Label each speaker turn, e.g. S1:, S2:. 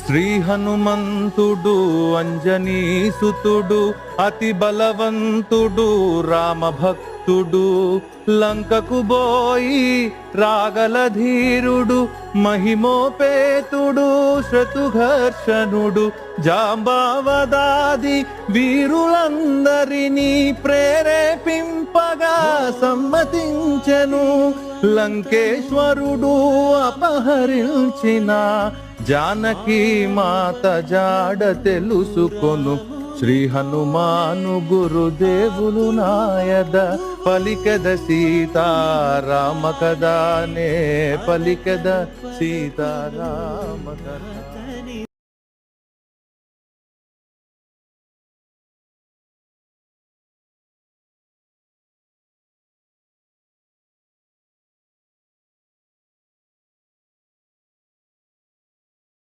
S1: శ్రీ హనుమంతుడు అంజనీసుతుడు అతి బలవంతుడు రామభక్తుడు లంకకు బోయి రాగల ధీరుడు మహిమోపేతుడు శత్రుఘర్షణుడు జాంబావదాది వీరులందరినీ ప్రేరేపింపగా సమ్మతించెను లంకేశ్వరుడు అపహరించిన జానకి మాత జాడ తెలుసుకొను శ్రీ హనుమాను గురుదేవులు నాయద పలికెద సీతారామ కదానే పలికెద సీతారామ కథ